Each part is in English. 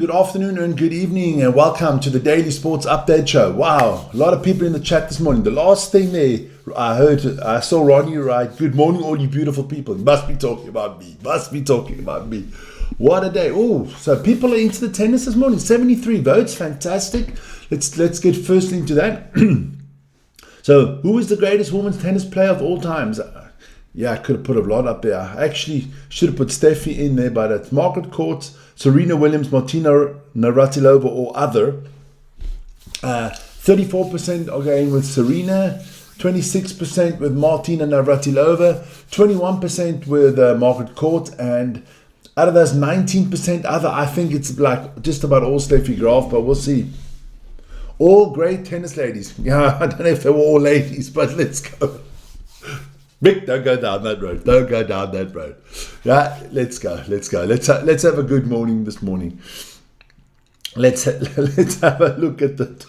Good afternoon and good evening, and welcome to the Daily Sports Update Show. Wow, a lot of people in the chat this morning. The last thing I saw Ronnie write, "Good morning, all you beautiful people." He must be talking about me. Must be talking about me. What a day! Oh, so people are into the tennis this morning. 73 votes, fantastic. Let's get first into that. So, who is the greatest women's tennis player of all times? Yeah, I could have put a lot up there. I actually should have put Steffi in there, but it's Margaret Court, Serena Williams, Martina Navratilova, or other. 34% are going with Serena, 26% with Martina Navratilova, 21% with Margaret Court, and out of those 19% other, I think it's like just about all Steffi Graf, but we'll see. All great tennis ladies. Yeah, I don't know if they were all ladies, but let's go. Vic, don't go down that road. Don't go down that road. Yeah, let's go. Let's have a good morning this morning. Let's have a look at the.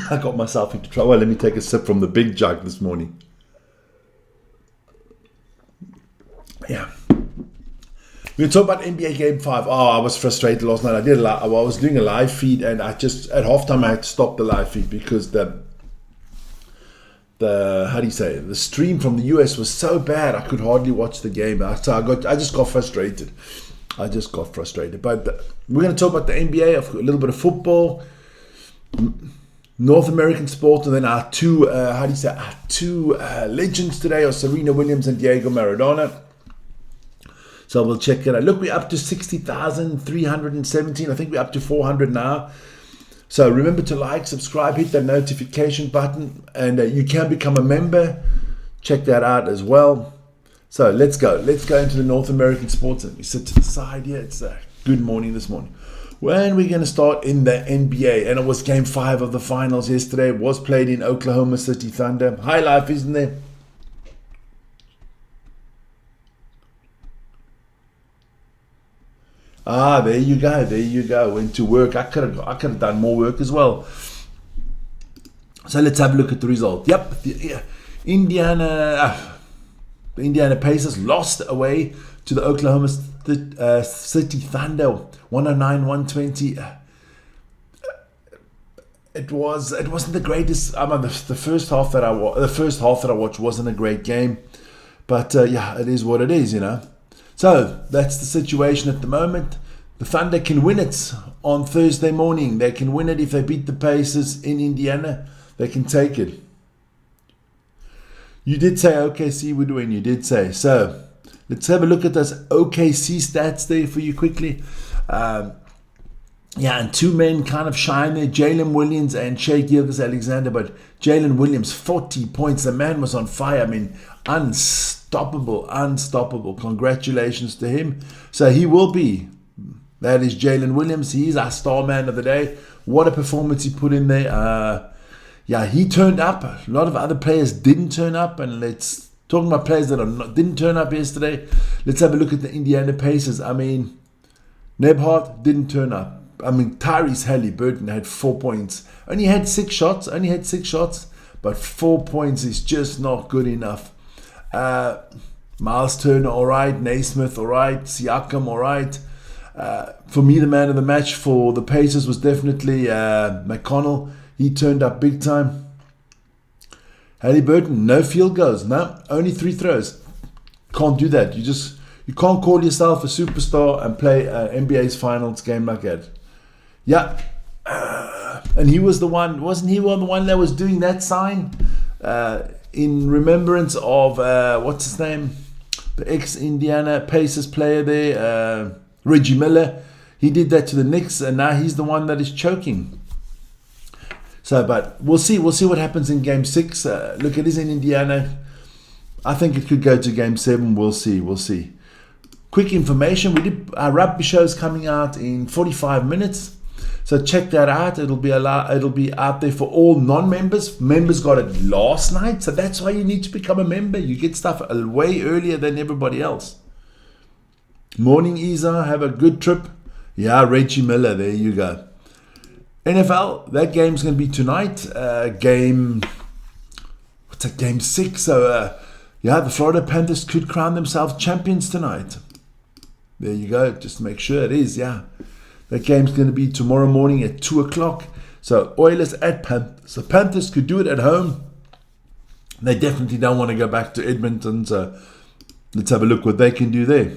I got myself into trouble. Well, let me take a sip from the big jug this morning. Yeah. We talk about NBA Game 5. Oh, I was frustrated last night. I was doing a live feed, and I just at halftime I had to stop the live feed because the stream from the US was so bad I could hardly watch the game. So I just got frustrated. But we're going to talk about the NBA, a little bit of football, North American sport, and then our two legends today are Serena Williams and Diego Maradona. So we'll check it out. Look, we're up to 60,317. I think we're up to 400 now. So remember to like, subscribe, hit that notification button, and you can become a member. Check that out as well. So let's go into the North American sports. And we sit to the side here. It's a good morning this morning. When we're going to start in the NBA, and it was Game 5 of the finals yesterday. It was played in Oklahoma City Thunder. High life, isn't there? There you go. Went to work. I could have done more work as well. So let's have a look at the result. Yep, the Indiana Pacers lost away to the Oklahoma City Thunder, 109-120. It wasn't the greatest. The first half that I watched wasn't a great game, but it is what it is, you know. So that's the situation at the moment. The Thunder can win it on Thursday morning. They can win it if they beat the Pacers in Indiana. They can take it. You did say OKC would win. You did say. So let's have a look at those OKC stats there for you quickly. And two men kind of shine there, Jalen Williams and Shai Gilgeous-Alexander. But Jalen Williams, 40 points. The man was on fire. I mean, unstoppable. Congratulations to him. So he will be. That is Jalen Williams. He's our star man of the day. What a performance he put in there. He turned up. A lot of other players didn't turn up. And talking about players that didn't turn up yesterday. Let's have a look at the Indiana Pacers. I mean, Nebhart didn't turn up. I mean, Tyrese Haliburton had 4 points. Only had six shots. But 4 points is just not good enough. Miles Turner, all right. Naismith, all right. Siakam, all right. For me, the man of the match for the Pacers was definitely McConnell. He turned up big time. Haliburton, no field goals. No, only 3 throws. Can't do that. You can't call yourself a superstar and play NBA's finals game like that. Yeah. And he was the one, wasn't he the one that was doing that sign? In remembrance of, what's his name? The ex-Indiana Pacers player there, Reggie Miller. He did that to the Knicks, and now he's the one that is choking. So, but we'll see what happens in Game 6. Look, it is in Indiana. I think it could go to Game 7. We'll see. Quick information, our rugby show's coming out in 45 minutes. So check that out. It'll be out there for all non-members. Members got it last night, so that's why you need to become a member. You get stuff way earlier than everybody else. Morning, Isa. Have a good trip. Yeah, Reggie Miller. There you go. NFL. That game's going to be tonight. Game 6. So the Florida Panthers could crown themselves champions tonight. There you go. Just to make sure it is, yeah. That game's going to be tomorrow morning at 2 o'clock. So Oilers at Panthers. So Panthers could do it at home. They definitely don't want to go back to Edmonton. So let's have a look what they can do there.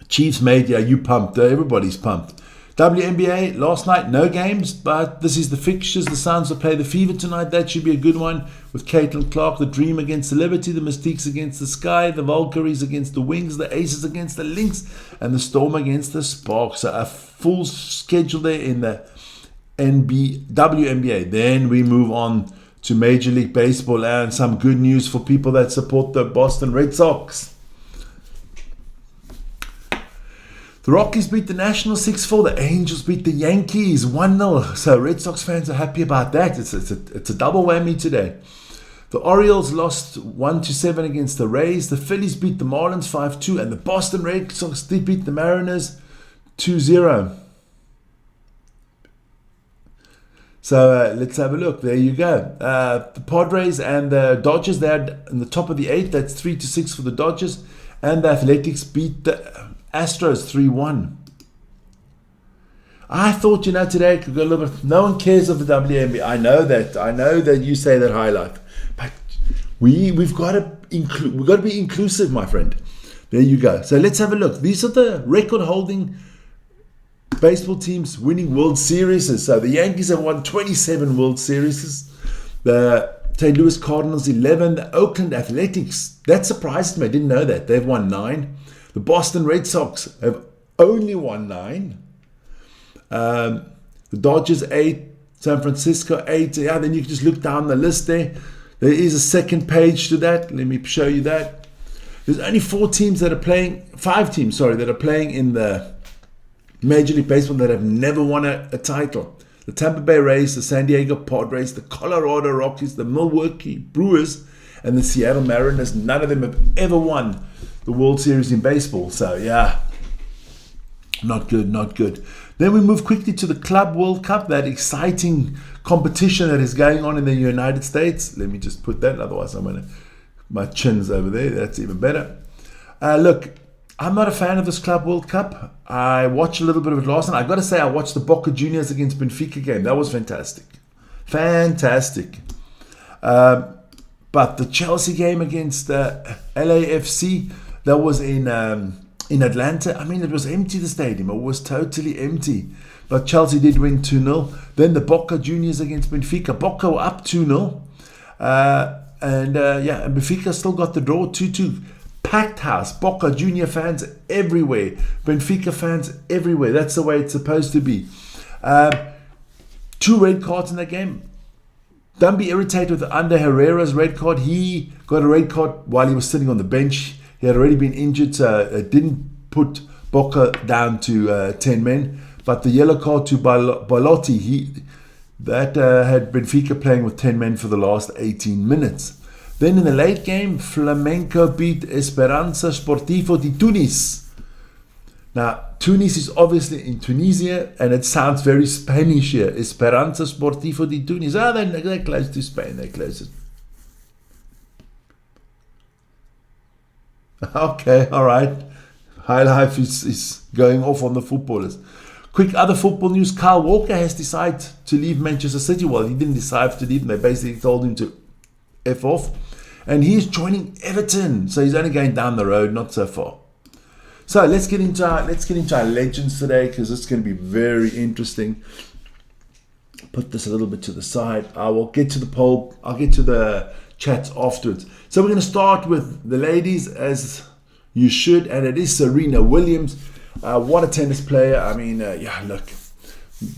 Chiefs made, yeah, you pumped. Everybody's pumped. WNBA, last night, no games, but this is the fixtures. The Suns will play the Fever tonight. That should be a good one with Caitlin Clark. The Dream against the Liberty, the Mystiques against the Sky, the Valkyries against the Wings, the Aces against the Lynx, and the Storm against the Sparks. So a full schedule there in the WNBA. Then we move on to Major League Baseball and some good news for people that support the Boston Red Sox. The Rockies beat the Nationals 6-4. The Angels beat the Yankees 1-0. So Red Sox fans are happy about that. It's a double whammy today. The Orioles lost 1-7 against the Rays. The Phillies beat the Marlins 5-2. And the Boston Red Sox did beat the Mariners 2-0. So let's have a look. There you go. The Padres and the Dodgers, they're in the top of the 8. That's 3-6 for the Dodgers. And the Athletics beat the Astros 3-1. I thought, today it could go a little bit. No one cares of the WNBA. I know that you say that high life, but we've got to be inclusive, my friend. There you go. So let's have a look. These are the record-holding baseball teams winning World Series. So the Yankees have won 27 World Series. The St. Louis Cardinals 11. The Oakland Athletics. That surprised me. I didn't know that. They've won 9. The Boston Red Sox have only won 9. The Dodgers 8. San Francisco 8. Yeah, then you can just look down the list there. There is a second page to that. Let me show you that. There's only 5 teams that are playing in the Major League Baseball that have never won a title. The Tampa Bay Rays, the San Diego Padres, the Colorado Rockies, the Milwaukee Brewers, and the Seattle Mariners. None of them have ever won the World Series in baseball. So yeah, not good. Then we move quickly to the Club World Cup, that exciting competition that is going on in the United States. Let me just put that, otherwise my chin's over there. That's even better. Look, I'm not a fan of this Club World Cup. I watched a little bit of it last night. I got to say, I watched the Boca Juniors against Benfica game. That was fantastic. But the Chelsea game against LAFC, that was in Atlanta. I mean, it was empty, the stadium. It was totally empty. But Chelsea did win 2-0. Then the Boca Juniors against Benfica. Boca were up 2-0. And Benfica still got the draw 2-2. Packed house. Boca Junior fans everywhere. Benfica fans everywhere. That's the way it's supposed to be. 2 red cards in that game. Don't be irritated with Ander Herrera's red card. He got a red card while he was sitting on the bench. He had already been injured, so it didn't put Boca down to 10 men. But the yellow card to Belotti, had Benfica playing with 10 men for the last 18 minutes. Then in the late game, Flamenco beat Esperanza Sportivo de Tunis. Now, Tunis is obviously in Tunisia, and it sounds very Spanish here. Esperanza Sportivo de Tunis. They're close to Spain. They're closest. Okay, all right. High life is going off on the footballers. Quick other football news. Kyle Walker has decided to leave Manchester City. Well, he didn't decide to leave. They basically told him to F off. And he is joining Everton. So he's only going down the road, not so far. So let's get into our legends today, because it's going to be very interesting. Put this a little bit to the side. I will get to the poll. I'll get to the chats afterwards. So we're going to start with the ladies, as you should, and it is Serena Williams. What a tennis player. I mean, look,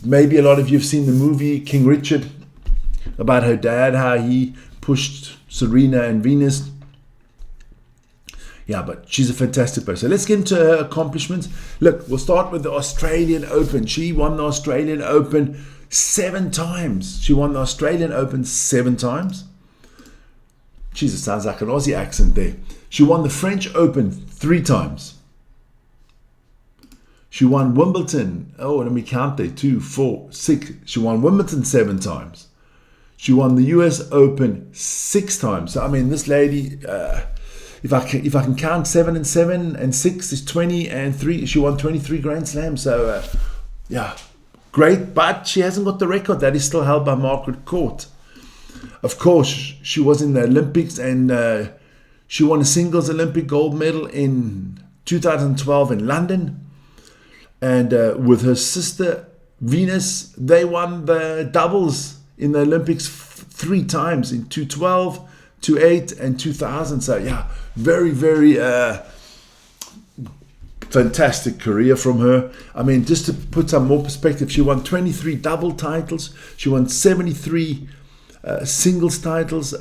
maybe a lot of you have seen the movie King Richard about her dad, how he pushed Serena and Venus. Yeah, but she's a fantastic player. So let's get into her accomplishments. Look, we'll start with the Australian Open. She won the Australian Open 7 times. She won the Australian Open 7 times. Jesus, sounds like an Aussie accent there. She won the French Open 3 times. She won Wimbledon. Oh, let me count there. 2, 4, 6. She won Wimbledon 7 times. She won the US Open 6 times. So, I mean, this lady, if I can count 7 and 7 and 6 is 20 and 3. She won 23 Grand Slams. So yeah, great. But she hasn't got the record that is still held by Margaret Court. Of course, she was in the Olympics and she won a singles Olympic gold medal in 2012 in London. And with her sister Venus, they won the doubles in the Olympics 3 times in 2012, 2008 and 2000. So yeah, very, very fantastic career from her. I mean, just to put some more perspective, she won 23 double titles. She won 73 singles titles,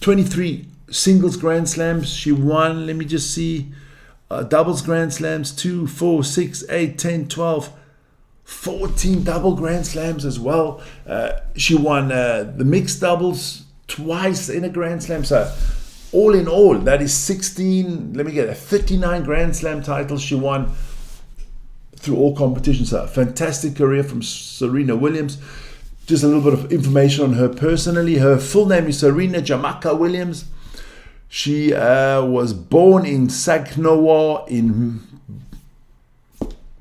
23 singles Grand Slams. She won, let me just see, doubles Grand Slams, 2, 4, 6, 8, 10, 12, 14 double Grand Slams as well. She won the mixed doubles twice in a Grand Slam. So all in all, that is 39 Grand Slam titles she won through all competitions. So a fantastic career from Serena Williams. Just a little bit of information on her personally. Her full name is Serena Jamaica Williams. She was born in Saginaw in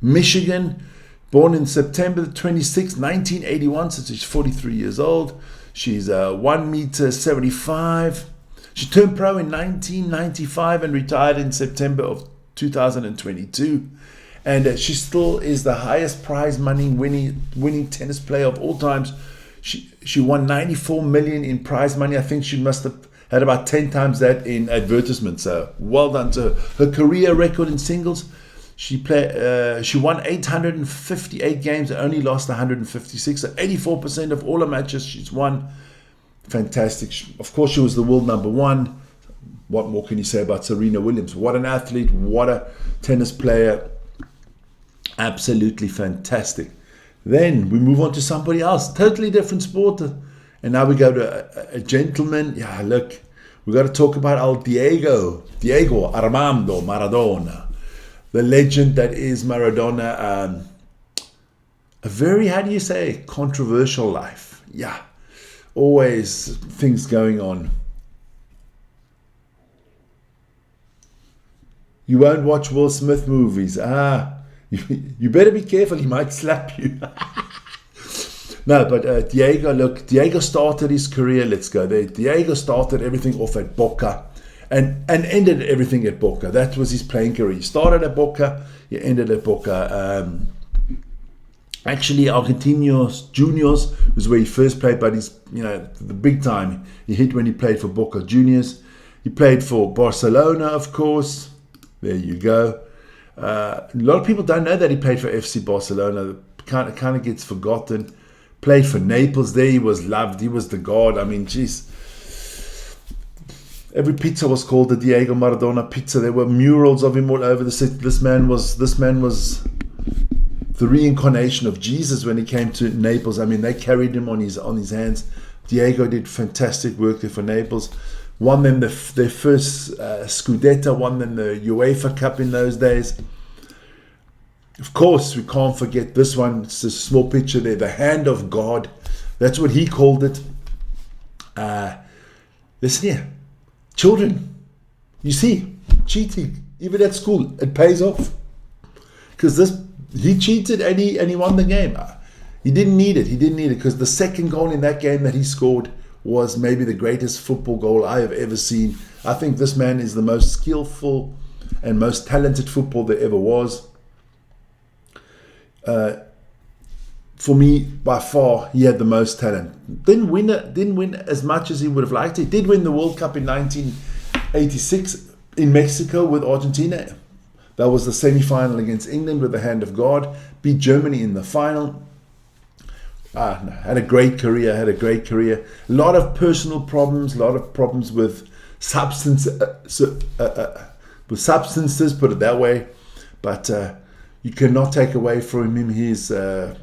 Michigan. Born in September 26, 1981, so she's 43 years old. She's 1.75 meters. She turned pro in 1995 and retired in September of 2022. And she still is the highest prize money winning tennis player of all times. She won 94 million in prize money. I think she must have had about 10 times that in advertisements. So well done to her. Her career record in singles, she won 858 games and only lost 156. So 84% of all her matches she's won. Fantastic. Of course, she was the world number 1. What more can you say about Serena Williams? What an athlete. What a tennis player. Absolutely fantastic. Then we move on to somebody else. Totally different sport. And now we go to a gentleman. Yeah, look. We got to talk about Diego Armando Maradona. The legend that is Maradona. A very, how do you say, controversial life. Yeah. Always things going on. You won't watch Will Smith movies. You better be careful. He might slap you. No, but Diego started his career. Let's go there. Diego started everything off at Boca and ended everything at Boca. That was his playing career. He started at Boca. He ended at Boca. Actually, Argentinos Juniors was where he first played, but he's, the big time he hit when he played for Boca Juniors. He played for Barcelona, of course. There you go. A lot of people don't know that he played for FC Barcelona. Kind of gets forgotten. Played for Naples. There he was loved. He was the god. I mean, geez. Every pizza was called the Diego Maradona pizza. There were murals of him all over the city. This man was the reincarnation of Jesus when he came to Naples. I mean, they carried him on his hands. Diego did fantastic work there for Naples. Won them their first Scudetto, won them the UEFA Cup in those days. Of course, we can't forget this one. It's a small picture there, the hand of God. That's what he called it. Listen here, children, you see, cheating, even at school, it pays off. Because he cheated and he won the game. He didn't need it because the second goal in that game that he scored was maybe the greatest football goal I have ever seen. I think this man is the most skillful and most talented footballer there ever was. For me, by far, he had the most talent. Didn't win as much as he would have liked. He did win the World Cup in 1986 in Mexico with Argentina. That was the semi-final against England with the hand of God. Beat Germany in the final. Had a great career. A lot of personal problems. A lot of problems with substances. Put it that way. But you cannot take away from him his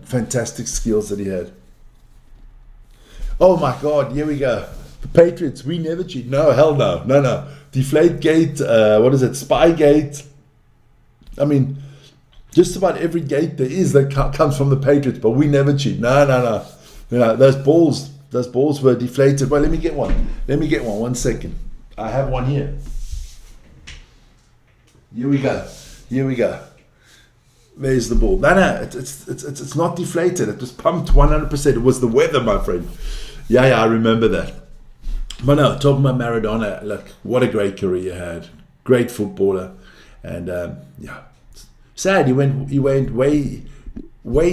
fantastic skills that he had. Oh my God! Here we go. The Patriots. We never cheat. No, hell no. No. Deflategate. What is it? Spygate. I mean, just about every gate there is that comes from the Patriots, but we never cheat. No. Those balls were deflated. Well, let me get one. 1 second. I have one here. Here we go. Here we go. There's the ball. No, it's not deflated. It was pumped 100%. It was the weather, my friend. Yeah, I remember that. But no, talking about Maradona, look, what a great career he had. Great footballer. And yeah, sad. He went way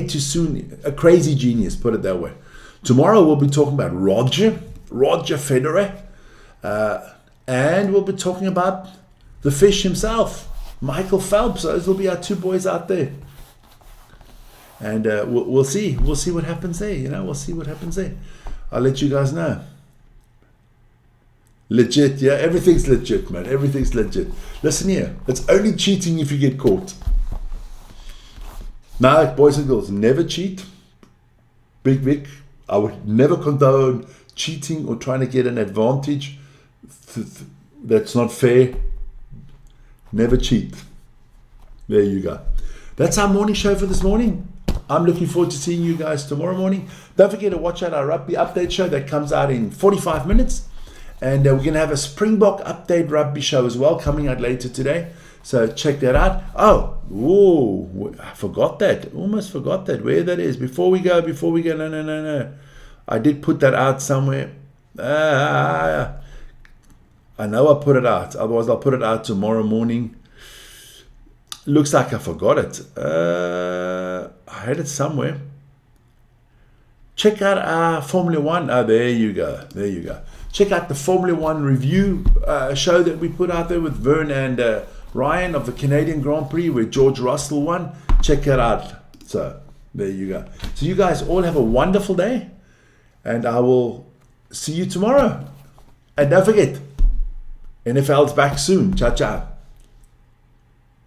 too soon. A crazy genius, put it that way. Tomorrow we'll be talking about Roger Federer. And we'll be talking about the fish himself, Michael Phelps. Those will be our two boys out there. And we'll see. We'll see what happens there. We'll see what happens there. I'll let you guys know. Legit, yeah? Everything's legit, man. Everything's legit. Listen here. It's only cheating if you get caught. Now, boys and girls, never cheat. Big Vic, I would never condone cheating or trying to get an advantage that's not fair. Never cheat. There you go. That's our morning show for this morning. I'm looking forward to seeing you guys tomorrow morning. Don't forget to watch out our rugby update show that comes out in 45 minutes. And we're going to have a Springbok update rugby show as well coming out later today. So check that out. Oh, I forgot that. Almost forgot that. Where that is. Before we go. No. I did put that out somewhere. I know I put it out. Otherwise, I'll put it out tomorrow morning. Looks like I forgot it. I had it somewhere. Check out our Formula One. There you go. Check out the Formula One review show that we put out there with Vern and Ryan of the Canadian Grand Prix where George Russell won. Check that out. So there you go. So you guys all have a wonderful day. And I will see you tomorrow. And don't forget, NFL's back soon. Ciao, ciao.